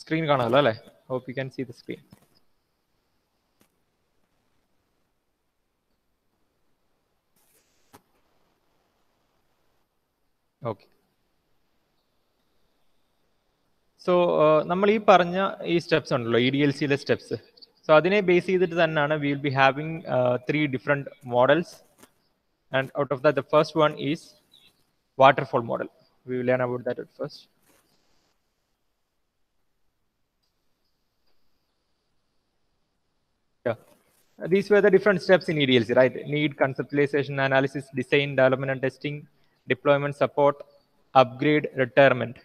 Screen കാണാമല്ലോ അല്ലേ? Hope you can see the screen. Okay. So നമ്മൾ ഈ പറഞ്ഞ ഈ സ്റ്റെപ്സ് ഉണ്ടല്ലോ EDLCയിലെ സ്റ്റെപ്സ്. So അതിനെ ബേസ് ചെയ്തിട്ട് തന്നെയാണ് we will be having 3 different models, and out of that the first one is waterfall model. We will learn about that at first. Yeah. These were the different steps in EDLC, right? Need, conceptualization, analysis, design, development and testing, deployment, support, upgrade, retirement.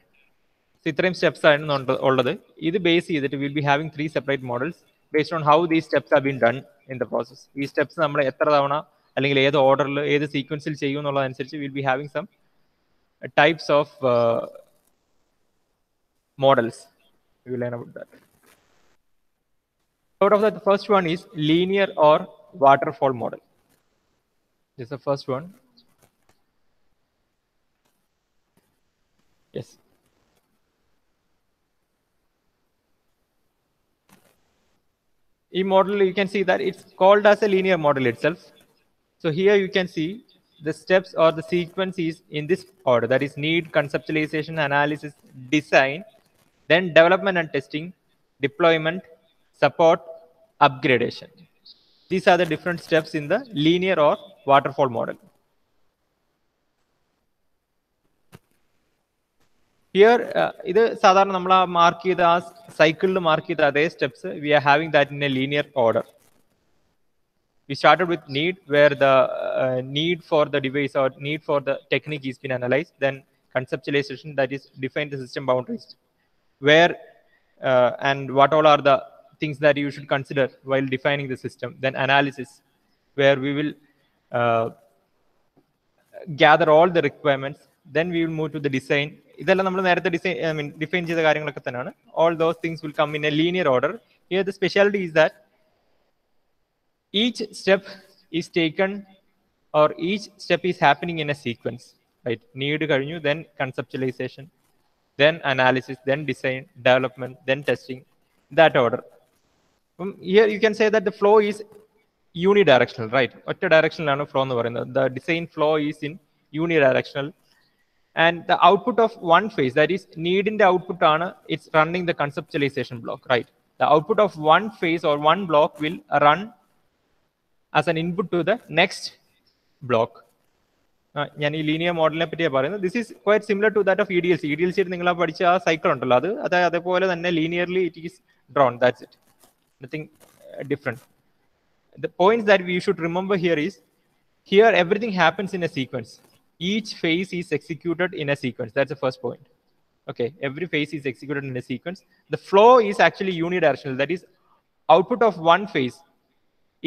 So ഇത്രയും steps ആണ് ഉള്ളത്. ഇത് base ചെയ്തിട്ട് will be having 3 separate models based on how these steps have been done in the process. ഈ steps നമ്മൾ എത്ര തവണ അല്ലെങ്കിൽ ഏത് ഓർഡറിൽ ഏത് സീക്വൻസിൽ ചെയ്യും എന്നുള്ളതനുസരിച്ച് will be having some types of models. We will learn about that. Out of that, the first one is linear or waterfall model. This is the first one. Yes. In model, you can see that it's called as a linear model itself. So here you can see the steps or the sequence is in this order. That is need, conceptualization, analysis, design, then development and testing, deployment, support, upgradation. These are the different steps in the linear or waterfall model. Here, ഇത് സാധാരണ നമ്മൾ mark ചെയ്ത ആ സൈക്കിളിൽ mark ചെയ്ത അതേ steps we are having that in a linear order. We started with need, where the need for the device or need for the technique is been analyzed. Then conceptualization, that is define the system boundaries, where and what all are the things that you should consider while defining the system. Then analysis, where we will gather all the requirements. Then we will move to the design. ഇതെല്ലാം നമ്മൾ നേരത്തെ define ചെയ്ത കാര്യങ്ങളൊക്കെ തന്നെയാണ്. All those things will come in a linear order. Here the specialty is that each step is taken or each step is happening in a sequence, right? Need കഴിഞ്ഞു, then conceptualization, then analysis, then design, development, then testing, that order. Here you can say that the flow is unidirectional, right? ഒറ്റ ഡയറക്ഷനിലാണ് flow എന്ന് പറയുന്നത്. The design flow is in unidirectional, and the output of one phase, that is need in the output ആണ് it's running the conceptualization block, right? The output of one phase or one block will run as an input to the next block. ഞാൻ ഈ linear മോഡലിനെ പറ്റിയാണ് പറയുന്നത്. This is quite similar to that of EDLC. EDLC നിങ്ങൾ പഠിച്ച ആ cycle ഉണ്ടല്ലോ, അത് അതേപോലെ തന്നെ linearly it is drawn. That's it, nothing different. The points that we should remember here is, here everything happens in a sequence. Each phase is executed in a sequence. That's the first point. Okay, every phase is executed in a sequence. The flow is actually unidirectional. That is, output of one phase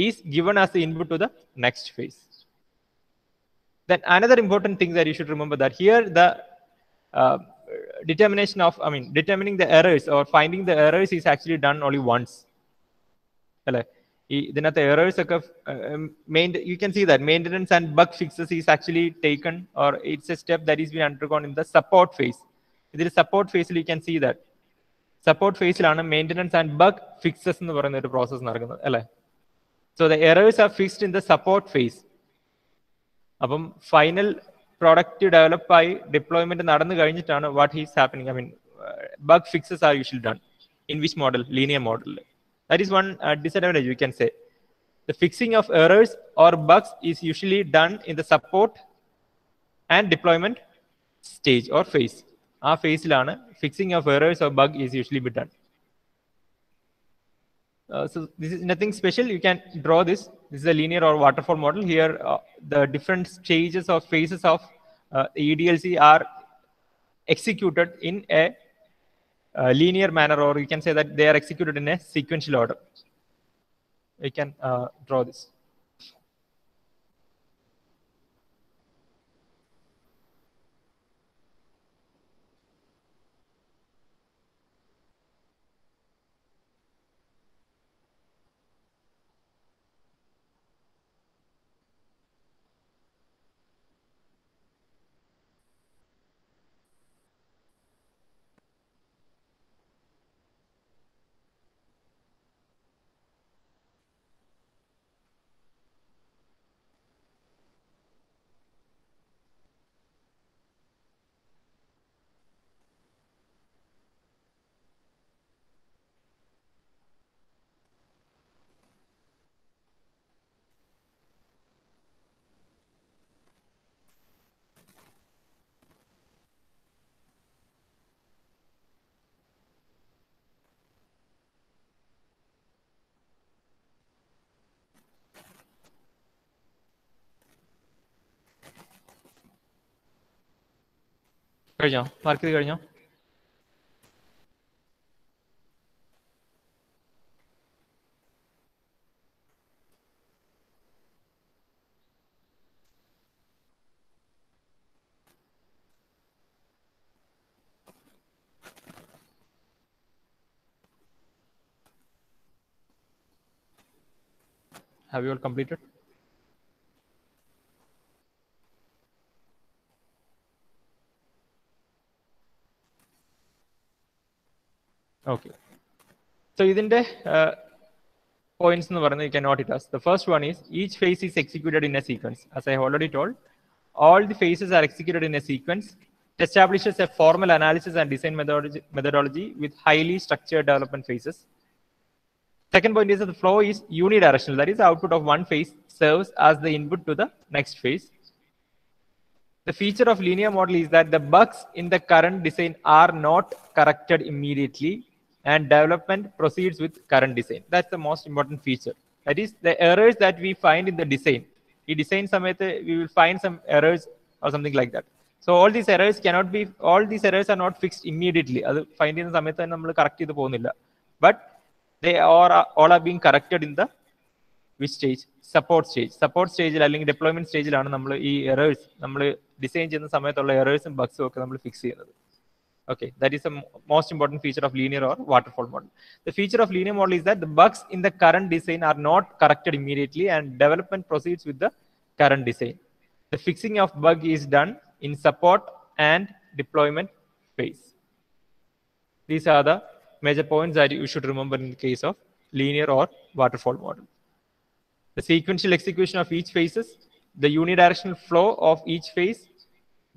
is given as the input to the next phase. Then another important thing that you should remember, that here the determination of, determining the errors or finding the errors is actually done only once. ഇതിനകത്ത് errors ഒക്കെ you can see that maintenance and bug fixes is actually taken, or it's a step that is being undergone in the support phase. ഇതിൽ support phase you can see that support phase ലാണ് maintenance and bug fixes എന്ന് പറയുന്ന ഒരു process നടക്കുന്നത് അല്ലേ. So the errors are fixed in the support phase. അപ്പം final product develop ആയി deployment നടന്നു കഴിഞ്ഞിട്ടാണ് what is happening. Bug fixes are usually done in which model? Linear മോഡലിൽ. That is one disadvantage, you can say. The fixing of errors or bugs is usually done in the support and deployment stage or phase. ആ ഫേസിലാണ് fixing of errors or bug is usually be done. So this is nothing special. You can draw this. This is a linear or waterfall model. Here, the different stages or phases of EDLC are executed in a linear manner, or you can say that they are executed in a sequential order. You can draw this. കഴിഞ്ഞോ? Mark ചെയ്ത് കഴിഞ്ഞോ? Have you all completed? Okay. So ഇതിന്റെ points എന്ന് പറയുന്നത് you can note it as. The first one is each phase is executed in a sequence. As I have already told, all the phases are executed in a sequence. It establishes a formal analysis and design methodology with highly structured development phases. Second point is that the flow is unidirectional. That is, the output of one phase serves as the input to the next phase. The feature of linear model is that the bugs in the current design are not corrected immediately and development proceeds with current design. That's the most important feature. That is, the errors that we find in the design. In design samayathe, we will find some errors or something like that. So all these errors are not fixed immediately. Adu find in samayathe nammal correct cheyidu povunilla. But they are all are being corrected in the which stage? Support stage. Support stage അല്ലെങ്കിൽ deployment സ്റ്റേജിലാണ് നമ്മൾ ഈ errors നമ്മൾ design ചെയ്യുന്ന സമയത്തുള്ള errors bugs ഒക്കെ നമ്മൾ fix ചെയ്യുന്നത്. Okay, that is the most important feature of linear or waterfall model. The feature of linear model is that the bugs in the current design are not corrected immediately and development proceeds with the current design. The fixing of bug is done in support and deployment phase. These are the major points that you should remember in the case of linear or waterfall model. The sequential execution of each phases, the unidirectional flow of each phase,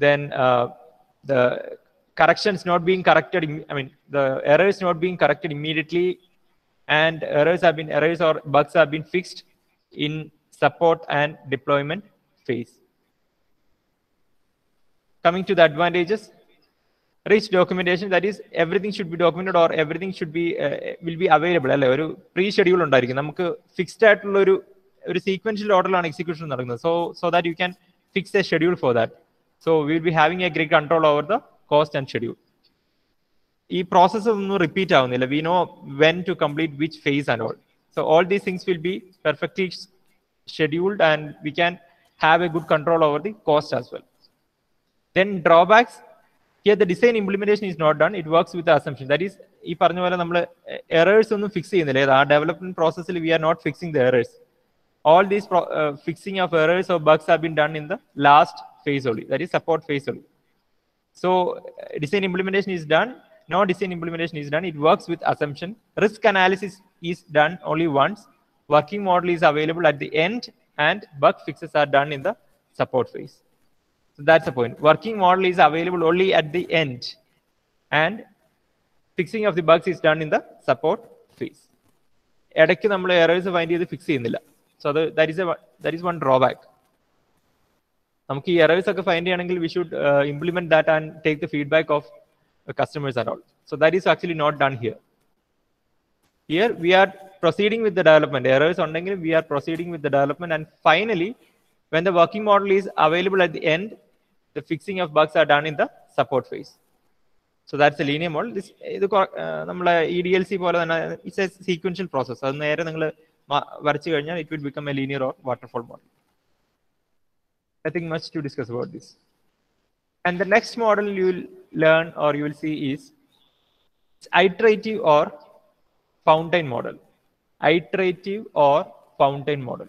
then the corrections not being corrected, the errors not being corrected immediately, and errors or bugs have been fixed in support and deployment phase. Coming to the advantages, rich documentation, that is, everything should be documented or everything should be will be available. അല്ലേ, ഒരു pre schedule ഉണ്ടായിരിക്കും, നമുക്ക് fixed ആയിട്ടുള്ള ഒരു sequential orderലാണ് execution നടക്കുന്നത്. So that you can fix a schedule for that. So we will be having a great control over the cost and schedule. ഈ process ഒന്നും repeat ആവുന്നില്ല. We know when to complete which phase and all. So all these things will be perfectly scheduled and we can have a good control over the cost as well. Then drawbacks. Here the design implementation is not done. It works with the assumption. That is, ഈ പറഞ്ഞ പോലെ നമ്മൾ errors ഒന്നും fix ചെയ്യുന്നില്ല. ആ development പ്രോസസ്സിൽ we are not fixing the errors. All these fixing of errors or bugs have been done in the last phase only, that is support phase only. So design implementation is done. No design implementation is done. It works with assumption. Risk analysis is done only once. Working model is available at the end and bug fixes are done in the support phase. So that's the point. Working model is available only at the end and fixing of the bugs is done in the support phase. ഇടയ്ക്ക് നമ്മൾ errors find ചെയ്ത് fix ചെയ്യുന്നില്ല. So that is one drawback. നമുക്ക് ഈ errors ഒക്കെ find ചെയ്യണമെങ്കിൽ we should implement that and take the feedback of customers and all. So that is actually not done here. Here we are proceeding with the development. Errors ഉണ്ടെങ്കിൽ we are proceeding with the development and finally when the working model is available at the end, the fixing of bugs are done in the support phase. So that's the linear model. ഇത് നമ്മളെ EDLC പോലെ തന്നെ it's a sequential process. അത് നേരെ നിങ്ങൾ വരച്ചു കഴിഞ്ഞാൽ it will become a linear or waterfall model. Nothing much to discuss about this. And the next model you will learn or you will see is iterative or fountain model. Iterative or fountain model.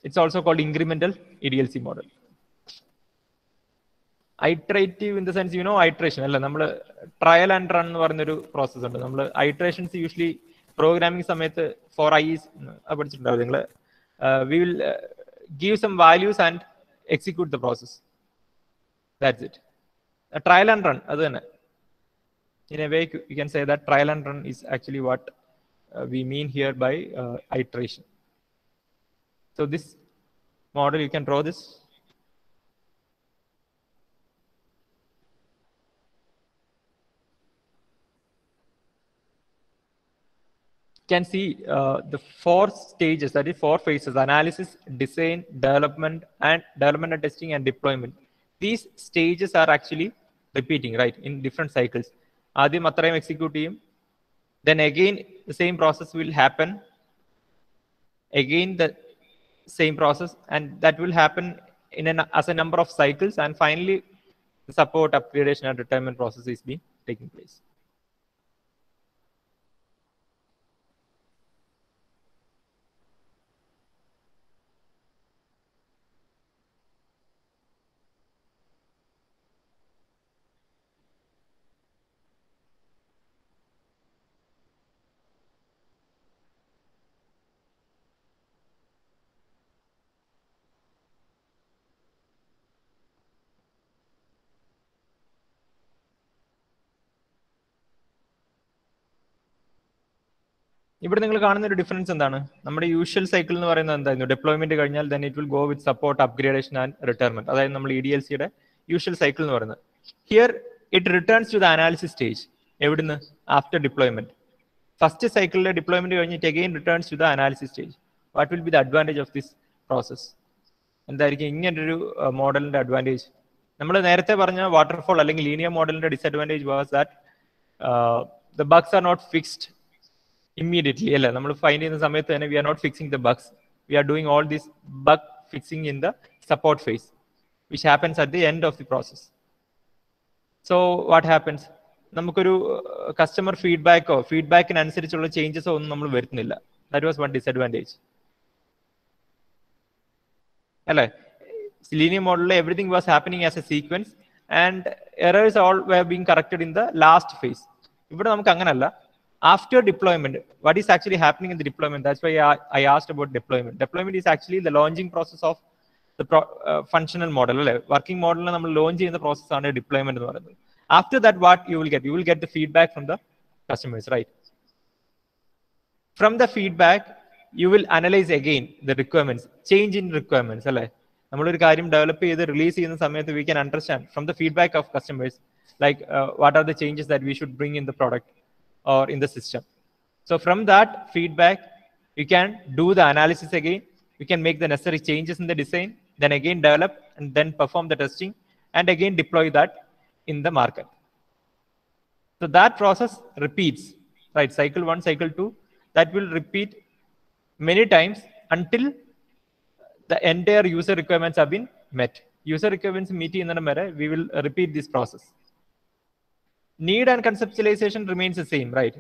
It's also called incremental EDLC model. Iterative in the sense, you know, iteration അല്ല, നമ്മൾ trial and run എന്ന് പറഞ്ഞൊരു process ഉണ്ട്. നമ്മൾ iterations usually programming സമയത്ത് 4Is പഠിച്ചിട്ടുണ്ടാവും നിങ്ങൾ. We will give some values and execute the process. That's it. Trial and run, adu thanne. In a way you can say that trial and run is actually what we mean here by iteration. So this model, you can draw this. can see the 4 stages, that is 4 phases: analysis, design, development and testing, and deployment. These stages are actually repeating, right, in different cycles. Adim atrayum execute cheyum, then again the same process will happen, again the same process, and that will happen as a number of cycles, and finally the support, upgradation and retirement process is being taking place. ഇവിടെ നിങ്ങൾ കാണുന്ന ഒരു difference എന്താണ്? നമ്മുടെ usual cycle എന്ന് പറയുന്നത് എന്തായിരുന്നു? ഡെപ്ലോയ്മെന്റ് കഴിഞ്ഞാൽ then it will go with support, upgradation and retirement. അതായത് നമ്മൾ EDLCയുടെ യൂഷ്വൽ സൈക്കിൾ എന്ന് പറയുന്നത്. Here it returns to the analysis stage. എവിടുന്ന്? After deployment. ഫസ്റ്റ് സൈക്കിളിലെ ഡിപ്ലോയ്മെന്റ് കഴിഞ്ഞിട്ട് again returns to the analysis stage. What will be the advantage of this process? എന്തായിരിക്കും ഇങ്ങനൊരു മോഡലിന്റെ അഡ്വാൻറ്റേജ്? നമ്മൾ നേരത്തെ പറഞ്ഞ വാട്ടർഫോൾ അല്ലെങ്കിൽ ലീനിയർ മോഡലിന്റെ disadvantage was that the bugs are not fixed immediately. അല്ല, നമ്മൾ ഫൈൻഡ് ചെയ്യുന്ന സമയത്ത് തന്നെ we are not fixing the bugs. We are doing all this bug fixing in the support phase, which happens at the end of the process. So what happens? നമുക്കൊരു customer ഫീഡ്ബാക്കിനനുസരിച്ചുള്ള ചേഞ്ചസോ ഒന്നും നമ്മൾ വരുത്തുന്നില്ല. That was one disadvantage. അല്ലേ? Linear model everything was happening as a sequence and errors all were being corrected in the last phase. ഇവിടെ നമുക്ക് അങ്ങനല്ല. After deployment, what is actually happening in the deployment? That's why I asked about deployment. Deployment is actually the launching process of the functional model. Working model നമ്മൾ launch ചെയ്യുന്ന process ആണ് deployment എന്ന് പറയുന്നത്. After that, what you will get? You will get the feedback from the customers, right? From the feedback, you will analyze again the requirements, change in requirements. അല്ലേ? നമ്മളൊരു കാര്യം develop ചെയ്ത് release ചെയ്യുന്ന സമയത്ത് we can understand from the feedback of customers, like what are the changes that we should bring in the product or in the system. So from that feedback, you can do the analysis again. You can make the necessary changes in the design, then again develop and then perform the testing and again deploy that in the market. So that process repeats, right? Cycle 1, cycle 2, that will repeat many times until the entire user requirements have been met. User requirements meet in the mirror, we will repeat this process. Need and conceptualization remains the same, right?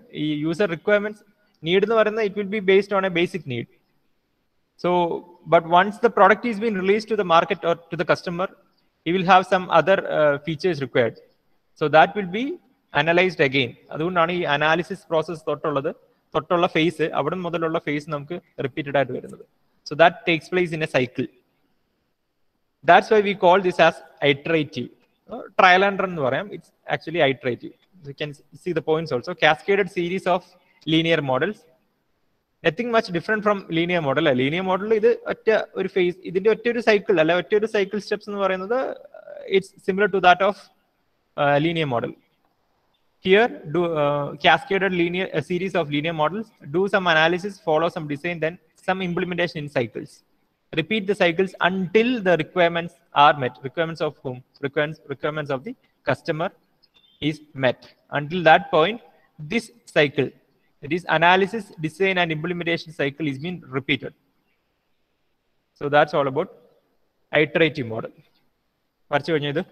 User requirements, need എന്ന് പറയുന്നത് it will be based on a basic need. So, but once the product is being released to the market or to the customer, he will have some other features required. So that will be analyzed again. അതുകൊണ്ടാണ് ഈ analysis process തൊട്ടുള്ള face, അവിടെ മുതലുള്ള face നമുക്ക് repeated ആയിട്ട് വരുന്നത്. So that takes place in a cycle. That's why we call this as iterative. Trial and run എന്ന് പറയാം. It's actually iterative. You can see the points also. Cascaded series of linear models. Nothing much different from linear model. Linear model ഇത് ഒറ്റ ഒരു face, ഇതിന്റെ ഒറ്റ ഒരു cycle അല്ല, ഒറ്റ ഒരു സൈക്കിൾ സ്റ്റെപ്സ് എന്ന് പറയുന്നത് it's similar to that of linear model. Here, do cascaded a series of linear models, do some analysis, follow some design, then some implementation in cycles. Repeat the cycles until the requirements are met. Requirements of whom? Requirements of the customer is met. Until that point, this cycle, that is analysis, design and implementation cycle, is being repeated. So that's all about iterative model. Varchu vanyidu.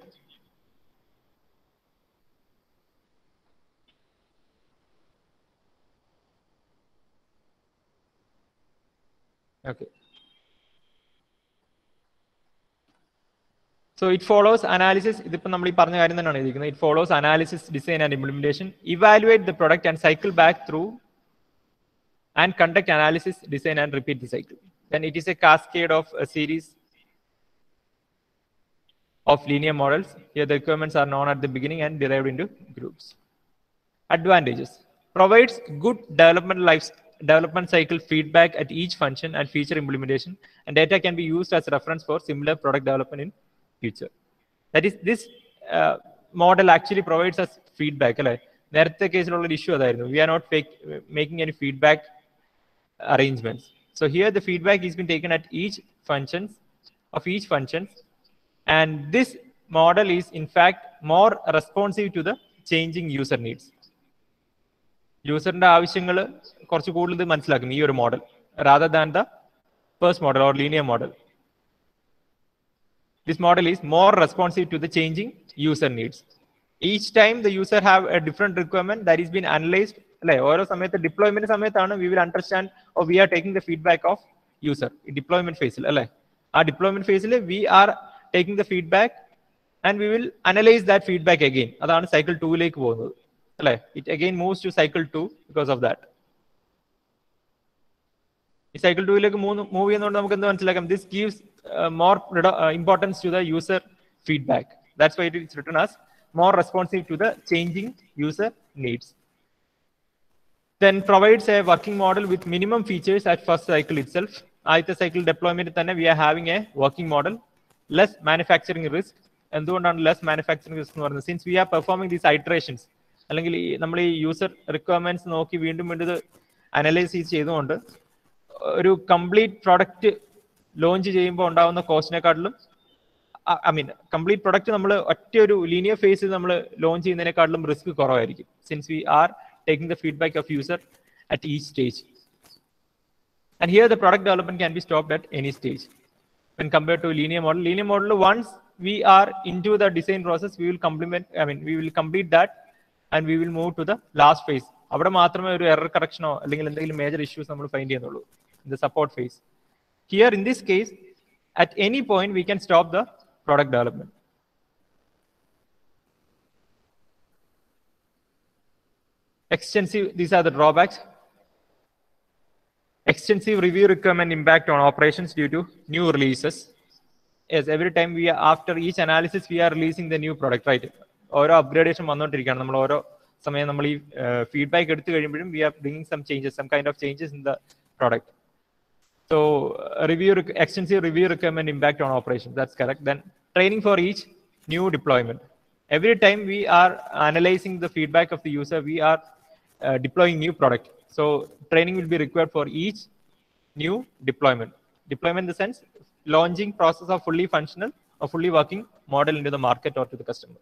Okay. So it follows analysis. ഇതിപ്പോൾ നമ്മൾ ഈ പറഞ്ഞ കാര്യം തന്നെയാണ് എഴുതിയിരിക്കുന്നത്. It follows analysis, design and implementation. Evaluate the product and cycle back through and conduct analysis, design and repeat the cycle. Then it is a cascade of a series of linear models. Here the requirements are known at the beginning and derived into groups. Advantages: provides good development cycle feedback at each function and feature implementation, and data can be used as reference for similar product development in future. That is, this model actually provides us feedback. നേരത്തെ കേസിലുള്ള issue അതായിരുന്നു. We are not making any feedback arrangements. So here the feedback is been taken at each functions of each functions, and this model is in fact more responsive to the changing user needs. യൂസറിന്റെ ആവശ്യങ്ങൾ കുറച്ച് കൂടുതൽ മനസ്സിലാക്കും ഈ ഒരു model rather than the first model or linear model. This model is more responsive to the changing user needs. Each time the user have a different requirement that is been analyzed. ഓരോ സമയത്ത് deployment സമയത്താണ് we will understand or we are taking the feedback of user. Deployment ഫേസിൽ അല്ലെ, ആ deployment ഫേസിൽ we are taking the feedback and we will analyze that feedback again. അതാണ് cycle 2ലേക്ക് പോകുന്നത് അല്ലെ. It again moves to cycle 2 because of that. ഈ cycle 2ലേക്ക് move ചെയ്യുന്നതുകൊണ്ട് നമുക്ക് എന്ത് മനസ്സിലാക്കാം? This gives more importance to the user feedback. That's why it is written as more responsive to the changing user needs. Then provides a working model with minimum features at first cycle itself. ആദ്യത്തെ cycle ഡെപ്ലോയ്മെന്റ് തന്നെ we are having a working model, less manufacturing risk. എന്തുകൊണ്ടാണ് less manufacturing risk എന്ന് പറയുന്നത്? Since we are performing these iterations, അല്ലെങ്കിൽ നമ്മൾ ഈ user requirements നോക്കി വീണ്ടും വീണ്ടും അനലൈസ് ചെയ്തുകൊണ്ട് ഒരു കംപ്ലീറ്റ് പ്രൊഡക്റ്റ് ലോഞ്ച് ചെയ്യുമ്പോൾ ഉണ്ടാവുന്ന കോസ്റ്റിനെക്കാട്ടിലും കംപ്ലീറ്റ് പ്രൊഡക്റ്റ് നമ്മൾ ഒറ്റ ഒരു ലീനിയർ ഫേസിൽ നമ്മൾ ലോഞ്ച് ചെയ്യുന്നതിനെക്കാട്ടിലും റിസ്ക് കുറവായിരിക്കും. Since we are taking the feedback of user at each stage. And here the product development can be stopped at any stage when compared to linear model. Linear model, once we are into the design process, we will we will complete that and we will move to the last phase. അവിടെ മാത്രമേ ഒരു error കറക്ഷനോ അല്ലെങ്കിൽ എന്തെങ്കിലും major issues നമ്മൾ find ചെയ്യുന്നുള്ളൂ in the support phase. Here in this case, at any point we can stop the product development. Extensive, these are the drawbacks. Extensive review requirement impact on operations due to new releases. Yes, every time we are, after each analysis we are releasing the new product, right? ഓരോ upgradation വന്നുകൊണ്ടിരിക്കുകയാണ്. നമ്മൾ ഓരോ സമയം നമ്മൾ ഈ feedback എടുത്തു കഴിയുമ്പോഴും we are bringing some changes, some kind of changes in the product. So extensive review requirement impact on operations, that's correct. Then training for each new deployment. Every time we are analyzing the feedback of the user, we are deploying new product. So training will be required for each new deployment. Deployment in the sense launching process of fully functional or fully working model into the market or to the customer.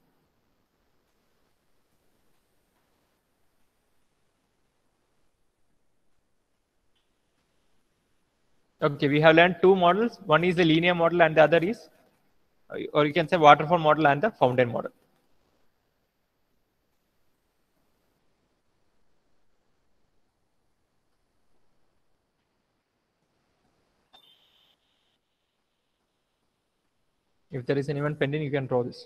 Okay, we have learned two models. One is the linear model and the other is, or you can say waterfall model and the fountain model. If there is anyone pending, you can draw this.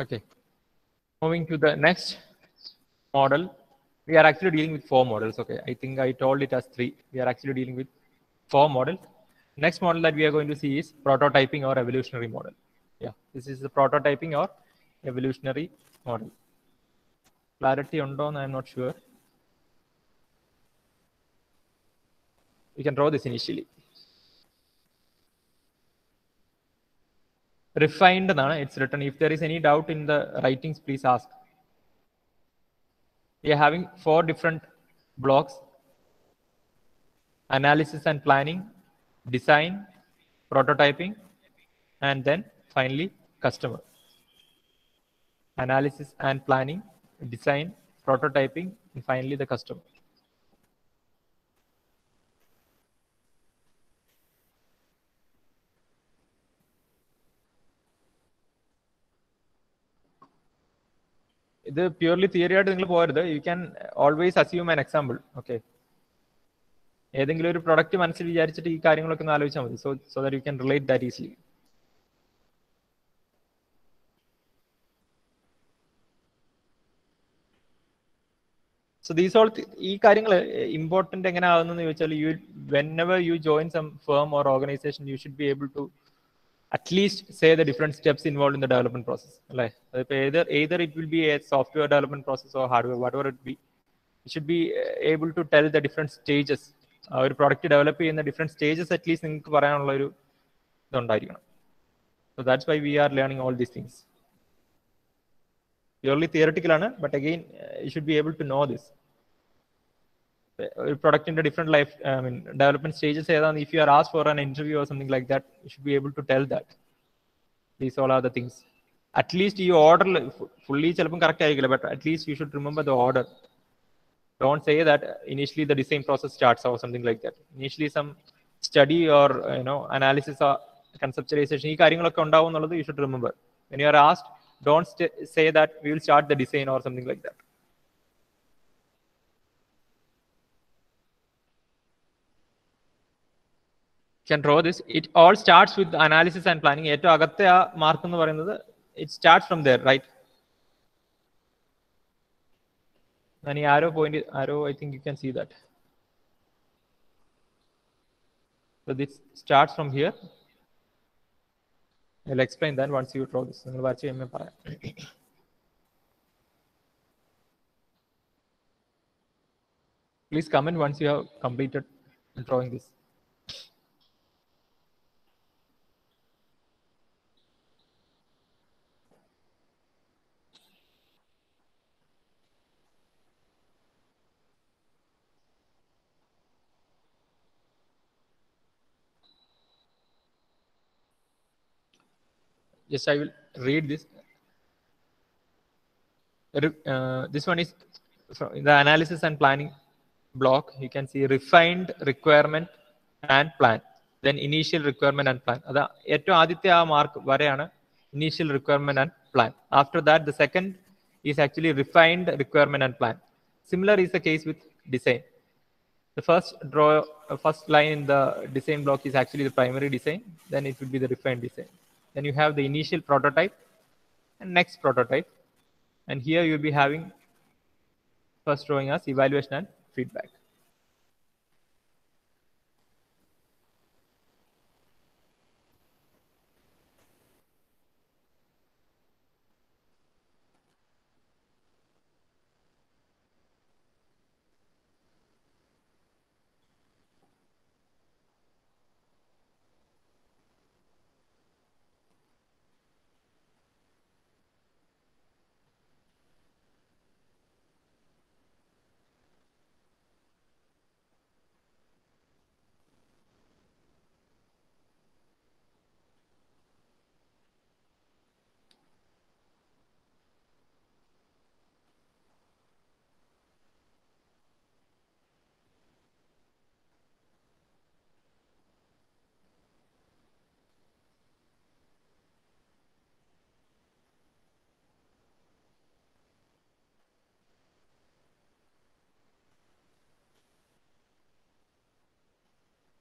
Okay, moving to the next model. We are actually dealing with 4 models. Okay, I think I told it as 3. We are actually dealing with 4 models. Next model that we are going to see is prototyping or evolutionary model. Yeah, this is the prototyping or evolutionary model. Clarity undo, I am not sure. We can draw this initially. Refined, it's written. If there is any doubt in the writings, please ask. We are having 4 different blocks: analysis and planning, design, prototyping, and then finally customer. Analysis and planning, design, prototyping, and finally the customer. ഇത് purely theory ആയിട്ട് നിങ്ങൾ പോകരുത്. You can always assume an example. Okay, ഏതെങ്കിലും ഒരു product മനസ്സിൽ വിചാരിച്ചിട്ട് ഈ കാര്യങ്ങളൊക്കെ ഒന്ന് ആലോചിച്ചാൽ മതി. So that you can relate that easily. So these all ഈ കാര്യങ്ങൾ ഇമ്പോർട്ടന്റ് എങ്ങനെ ആകുന്നെന്ന് ചോദിച്ചാൽ, whenever you join some firm or organization, you should be able to at least say the different steps involved in the development process. അല്ലേ? Either it will be a software development process or hardware, whatever it be, you should be able to tell the different stages. ഒരു product develop ചെയ്യുന്ന different stages at least നിങ്ങൾക്ക് പറയാനുള്ള ഒരു ഇതുണ്ടായിരിക്കണം. So that's why we are learning all these things. Purely theoretical ആണ്, but again you should be able to know this. Product in the different life, development stages. If you are asked for an interview or something like that, you should be able to tell that. These all are the things. At least you order fully correct, but at least you should remember the order. Don't say that initially the design process starts or something like that. Initially some study or analysis or conceptualization, you should remember. When you are asked, don't say that we will start the design or something like that. Can draw this. It all starts with analysis and planning. ഏറ്റവും അകത്തെ ആ mark എന്ന് പറയുന്നത് it starts from there, right? And arrow point, arrow, I think you can see that. So this starts from here. I'll explain that once you draw this. Please comment once you have completed drawing this. Yes, I will read this. This one is the analysis and planning block. You can see refined requirement and plan. Then initial requirement and plan. That's ഏറ്റവും ആദ്യത്തെ ആ mark വരെയാണ് initial requirement and plan. After that, the second is actually refined requirement and plan. Similar is the case with design. The first line in the design block is actually the primary design. Then it will be the refined design. Then you have the initial prototype and next prototype. And here you'll be having first drawing as evaluation and feedback.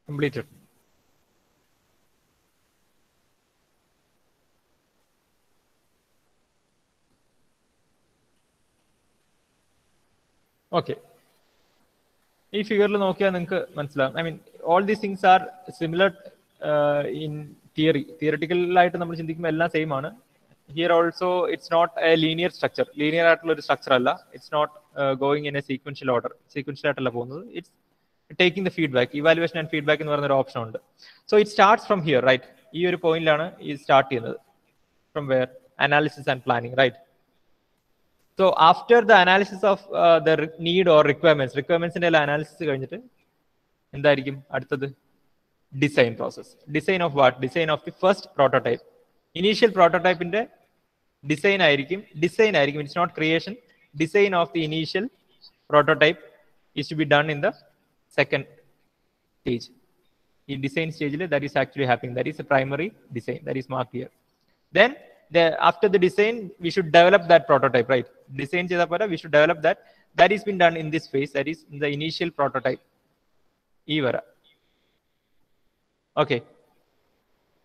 Completed. Okay. ഈ ഫിഗറിൽ നോക്കിയാൽ നിങ്ങൾക്ക് മനസ്സിലാവും. I mean all these things are similar in theoretical ആയിട്ട് നമ്മൾ ചിന്തിക്കുമ്പോൾ എല്ലാം same ആണ്. Here also it's not a linear structure. Linear ആയിട്ടുള്ള ഒരു സ്ട്രക്ചർ അല്ല. It's not going in a sequential order. Sequential ആയിട്ടല്ല പോകുന്നത്. It's taking the feedback. Evaluation and feedback എന്ന് പറയുന്ന ഒരു ഓപ്ഷൻ ഉണ്ട്. So it starts from here, right? ഈ ഒരു പോയിന്റിലാണ് ഇത് സ്റ്റാർട്ട് ചെയ്യുന്നത്. From where? Analysis and planning, right? So after the analysis of the need or requirements in analysis കഴിഞ്ഞിട്ട് എന്തായിരിക്കും അടുത്തത്? Design process. Design of what? Design of the first prototype. Initial പ്രോട്ടോടൈപ്പിന്റെ design ആയിരിക്കും. It's not creation. Design of the initial prototype is to be done in the second stage. ഈ design സ്റ്റേജിൽ that is actually happening. That is a primary design. That is mark here. Then after the design, we should develop that prototype, right? Design we should develop that. That is been done in this phase, that is in the initial prototype. Okay.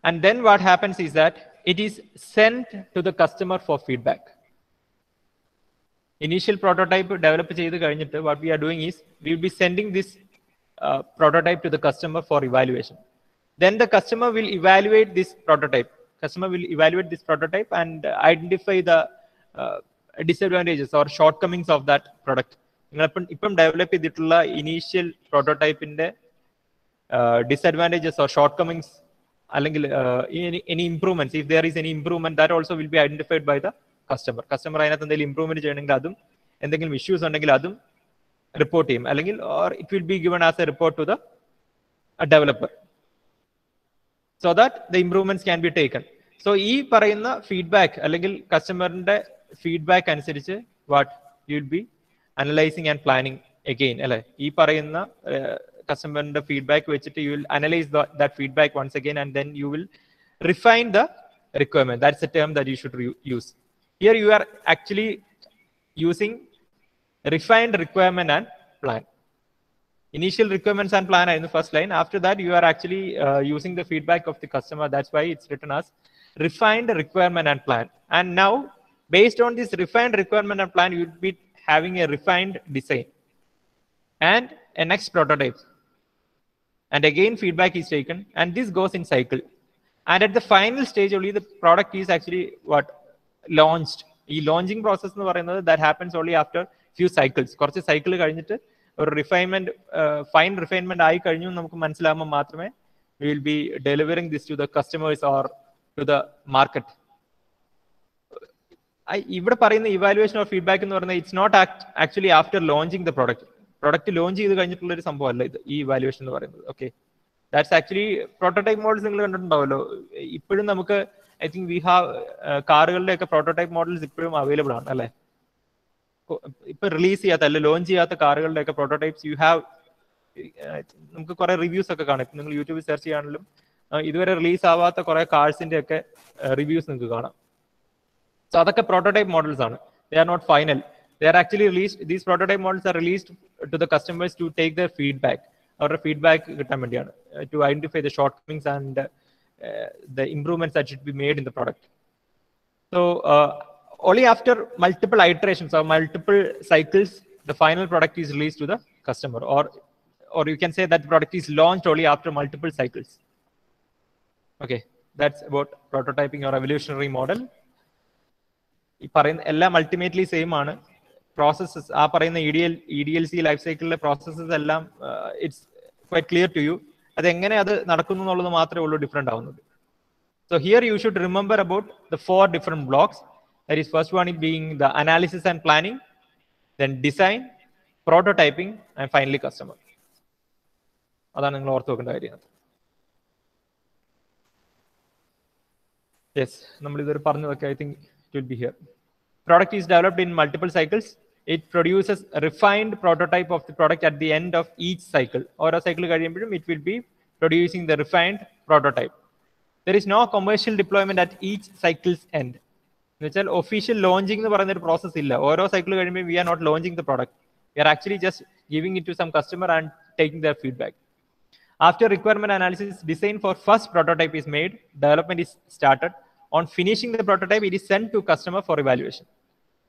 And then what happens is that it is sent to the customer for feedback. Initial prototype develop ചെയ്ത് കഴിഞ്ഞിട്ട് what we are doing is we will be sending this prototype to the customer for evaluation. Then the customer will evaluate this prototype. Customer will evaluate this prototype and identify the disadvantages or shortcomings of that product. ഇപ്പം develop ചെയ്തിട്ടുള്ള initial പ്രോട്ടോടൈപ്പിന്റെ disadvantages or shortcomings, any improvements, if there is any improvement, that also will be identified by the customer. Customer അതിനകത്ത് എന്തെങ്കിലും improvement ചെയ്യണമെങ്കിൽ അതും, എന്തെങ്കിലും issues ഉണ്ടെങ്കിൽ അതും report ചെയ്യും, അല്ലെങ്കിൽ or it will be given as a report to the developer so that the improvements can be taken. So ഈ പറയുന്ന ഫീഡ്ബാക്ക് അല്ലെങ്കിൽ കസ്റ്റമറിന്റെ ഫീഡ്ബാക്ക് അനുസരിച്ച് what you will be analyzing and planning again, അല്ലെ? ഈ പറയുന്ന കസ്റ്റമറിന്റെ ഫീഡ്ബാക്ക് വെച്ചിട്ട് you will analyze that feedback once again, and then you will refine the requirement. That's the term that you should use. Here you are actually using refined requirement and plan. Initial requirements and plan are in the first line. After that, you are actually using the feedback of the customer. That's why it's written as refined requirement and plan. And now, based on this refined requirement and plan, you will be having a refined design and a next prototype. And again, feedback is taken, and this goes in cycle. And at the final stage, only the product is actually launched. The launching process that happens only after few cycles. കുറച്ച് cycle കഴിഞ്ഞിട്ട് ഒരു refinement, fine refinement ആയി കഴിഞ്ഞു നമുക്ക് മനസ്സിലാകുമ്പോൾ മാത്രമേ we will be delivering this to the customers or to the market. ഇവിടെ പറയുന്ന evaluation or feedback എന്ന് പറയുന്നത് it's not actually after launching the product. Product launch ചെയ്ത് കഴിഞ്ഞിട്ടുള്ള ഒരു സംഭവമല്ല ഇത്, ഈ evaluation എന്ന് പറയുന്നത്. Okay, that's actually prototype models നിങ്ങൾ കണ്ടിട്ടുണ്ടാവല്ലോ. ഇപ്പോഴും നമുക്ക് I think we have കാറുകളുടെ ഒക്കെ പ്രോട്ടോടൈപ്പ് മോഡൽസ് ഇപ്പോഴും അവൈലബിൾ ആണ്, അല്ലെ? ഇപ്പൊ റിലീസ് ചെയ്യാത്ത അല്ലെ ലോഞ്ച് ചെയ്യാത്ത കാറുകളുടെ ഒക്കെ പ്രോട്ടോടൈപ്സ് യു ഹാവ്, നമുക്ക് കുറെ റിവ്യൂസ് ഒക്കെ കാണാം. ഇപ്പൊ നിങ്ങൾ യൂട്യൂബിൽ സെർച്ച് ചെയ്യാണെങ്കിലും ഇതുവരെ റിലീസ് ആവാത്ത കുറെ കാർസിന്റെ ഒക്കെ റിവ്യൂസ് നിങ്ങൾക്ക് കാണാം. സോ അതൊക്കെ പ്രോട്ടോടൈപ്പ് മോഡൽസ് ആണ്. They are not final. They are actually released. These prototype models are released to the customers to take their feedback. അവരുടെ ഫീഡ്ബാക്ക് കിട്ടാൻ വേണ്ടിയാണ്, to identify the shortcomings and the improvements that should be made in the product. So only after multiple iterations or multiple cycles, the final product is released to the customer, or you can say that the product is launched only after multiple cycles. Okay, that's about prototyping or evolutionary model. ഈ പറയുന്ന എല്ലാം ultimately same ആണ്. Processes, ആ പറയുന്ന EDLC life സൈക്കിളിലെ processes എല്ലാം it's quite clear to you. അത് എങ്ങനെ അത് നടക്കുന്നു എന്നുള്ളത് മാത്രമേ ഉള്ളൂ ഡിഫറെന്റ് ആവുന്നത്. So here you should remember about the 4 different blocks. That is, first one being the analysis and planning, then design, prototyping, and finally customer. അതാണ് നിങ്ങൾ ഓർത്ത് വെക്കേണ്ട കാര്യം. Yes, നമ്മൾ ഇതൊരു പറഞ്ഞതൊക്കെ I think it will be here. Product is developed in multiple cycles. It produces a refined prototype of the product at the end of each cycle. ഓരോ cycle കഴിയുമ്പോഴും it will be producing the refined prototype. There is no commercial deployment at each cycle's end. എന്ന് വെച്ചാൽ official launching എന്ന് പറയുന്ന ഒരു process ഇല്ല. ഓരോ cycle കഴിയുമ്പോൾ we are not launching the product. We are actually just giving it to some customer and taking their feedback. After requirement analysis, design for first prototype is made, development is started. On finishing the prototype, it is sent to customer for evaluation.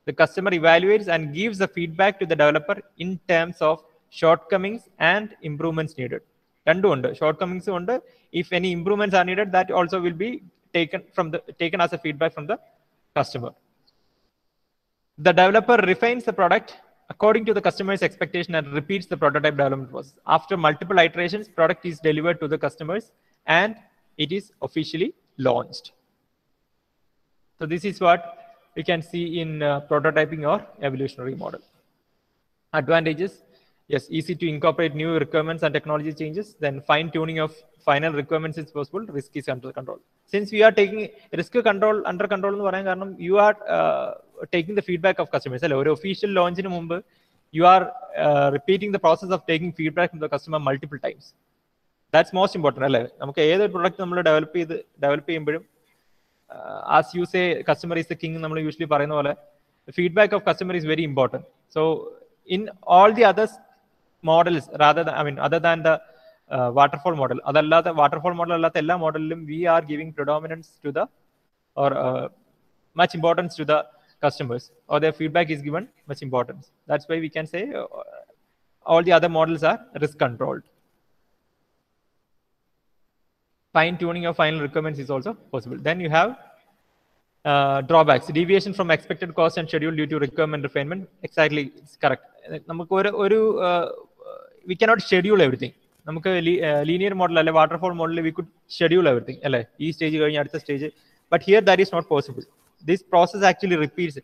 The customer evaluates and gives the feedback to the developer in terms of shortcomings and improvements needed. രണ്ടും ഉണ്ട്, ഷോർട്ട്കമിങ്സും ഉണ്ട്. If any improvements are needed, that also will be taken as a feedback from the customer. The developer refines the product according to the customer's expectation and repeats the prototype development process. After multiple iterations, product is delivered to the customers and it is officially launched. So this is what we can see in prototyping or evolutionary model. Advantages: yes, easy to incorporate new requirements and technology changes. Then fine tuning of final requirements is possible. Risk is under control. Since we are taking risk control under control എന്ന് പറയാൻ കാരണം you are taking the feedback of customers. അല്ലേ, ഒരു official ലോഞ്ചിന് മുമ്പ് you are repeating the process of taking feedback from the customer multiple times. That's most important, അല്ലേ? നമുക്ക് ഏതൊരു product നമ്മൾ ഡെവലപ്പ് ചെയ്യുമ്പോഴും as you say, customer is the king. നമ്മൾ usually പറയുന്ന പോലെ feedback of customer is very important. So in all the other models, rather than, I mean, other than the waterfall model, അതല്ലാത്ത waterfall model അല്ലാത്ത എല്ലാ മോഡലിലും we are giving predominance to the or much importance to the customers, or their feedback is given much importance. That's why we can say all the other models are risk controlled. Fine tuning of final requirements is also possible. Then you have drawbacks, deviation from expected cost and schedule due to requirement refinement. Exactly, it's correct. We cannot schedule everything. നമുക്ക് linear model അല്ലെ waterfall model we could schedule everything അല്ലെ, ഈ stage കഴിഞ്ഞ് അടുത്ത stage. But here that is not possible. This process actually repeats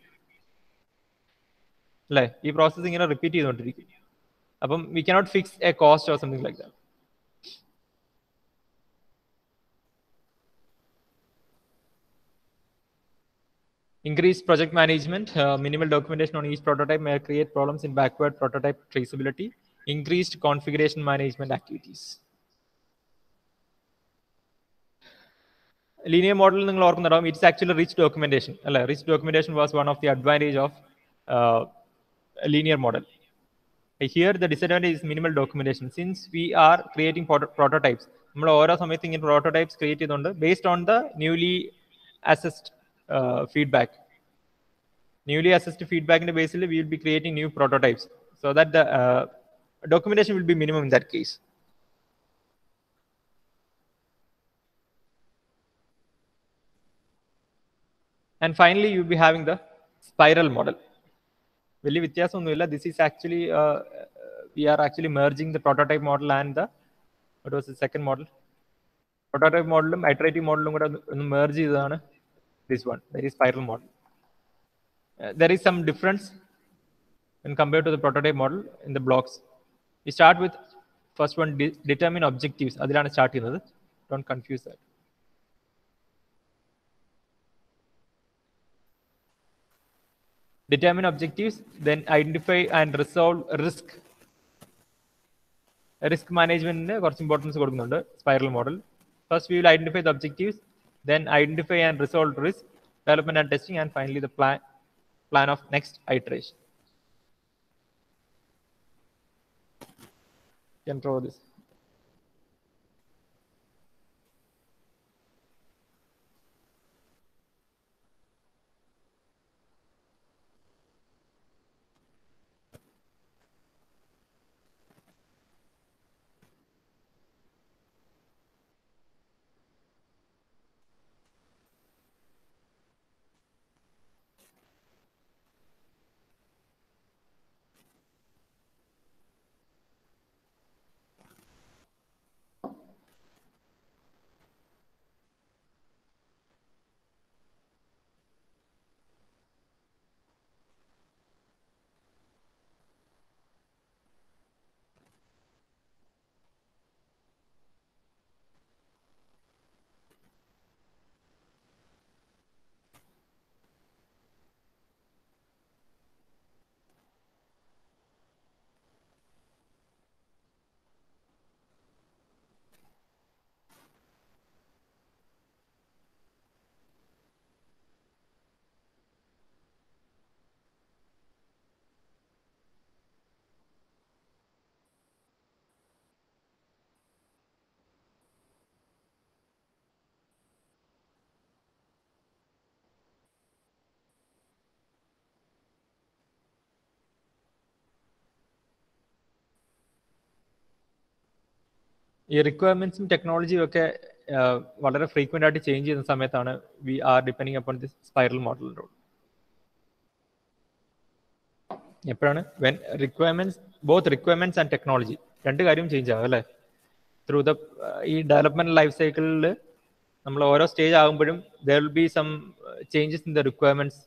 അല്ലെ, ഈ process ഇങ്ങനെ repeat ചെയ്തുകൊണ്ടിരിക്കും. അപ്പം we cannot fix a cost or something like that. Increased project management, minimal documentation on each prototype may create problems in backward prototype traceability. Increased configuration management activities. Linear model നിങ്ങൾ ഓർക്കുന്നുണ്ടാവും, it's actually rich documentation അല്ലേ. Rich documentation was one of the advantage of linear model. Here the disadvantage is minimal documentation. Since we are creating prototypes, നമ്മൾ ഓരോ സമയത്ത് ഇങ്ങനെ prototypes create ചെയ്തുകൊണ്ട് based on the newly assessed feedback. Newly assessed feedback in the basis we will be creating new prototypes, so that the documentation will be minimum in that case. And finally you will be having the spiral model. വലിയ വ്യത്യാസമൊന്നുമില്ല. This is actually we are actually merging the prototype model and the, what was the second model, prototype മോഡലും iterative മോഡലും കൂടെ ഒന്ന് merge ചെയ്തതാണ് this one, that is spiral model. There is some difference when compared to the prototype model in the blocks. We start with first one, determine objectives. അതിലാണ് start ചെയ്യുന്നത്. Don't confuse that. Determine objectives, then identify and resolve risk. Risk management കുറച്ച് importance കൊടുക്കുന്നുണ്ട് spiral model. First we will identify the objectives, then identify and resolve risk, development and testing, and finally the plan of next iteration. You can draw this. ഈ റിക്വയർമെന്റ്സും ടെക്നോളജിയും ഒക്കെ വളരെ frequent ആയിട്ട് change ചെയ്യുന്ന സമയത്താണ് we are depending upon this spiral മോഡലിൻ്റെ role. എപ്പോഴാണ് when requirements, both requirements and technology രണ്ട് കാര്യം ചേഞ്ച് ആകും അല്ലേ. ത്രൂ ദ ഈ ഡെവലപ്മെന്റ് ലൈഫ് സൈക്കിളിൽ നമ്മൾ ഓരോ സ്റ്റേജ് ആകുമ്പോഴും there will be some changes in the requirements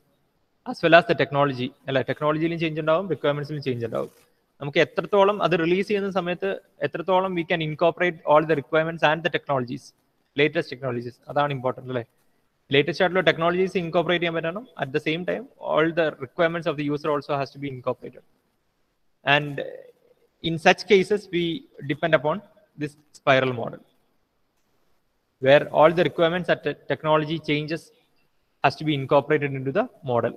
as well as the technology അല്ലേ. ടെക്നോളജിയിലും ചേഞ്ച് ഉണ്ടാവും, റിക്വയർമെന്റ്സിലും ചേഞ്ച് ഉണ്ടാവും. നമുക്ക് എത്രത്തോളം അത് റിലീസ് ചെയ്യുന്ന സമയത്ത് എത്രത്തോളം we can incorporate all the requirements and the technologies, latest technologies, അതാണ് ഇമ്പോർട്ടൻ്റ് അല്ലേ. ലേറ്റസ്റ്റ് ആയിട്ടുള്ള ടെക്നോളജീസ് ഇൻകോപ്പറേറ്റ് ചെയ്യാൻ പറ്റണം. At the same time all the requirements of the user also has to be incorporated. And in such cases we depend upon this spiral model, where all the requirements at technology changes has to be incorporated into the model.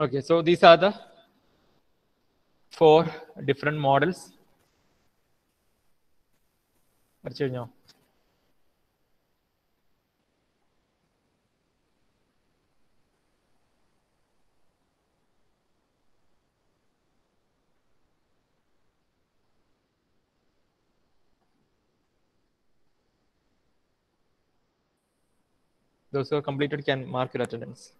Okay, so these are the 4 different models. വരച്ചു കഴിഞ്ഞോ? Those who are completed can mark your attendance.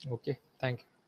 Okay, thank you.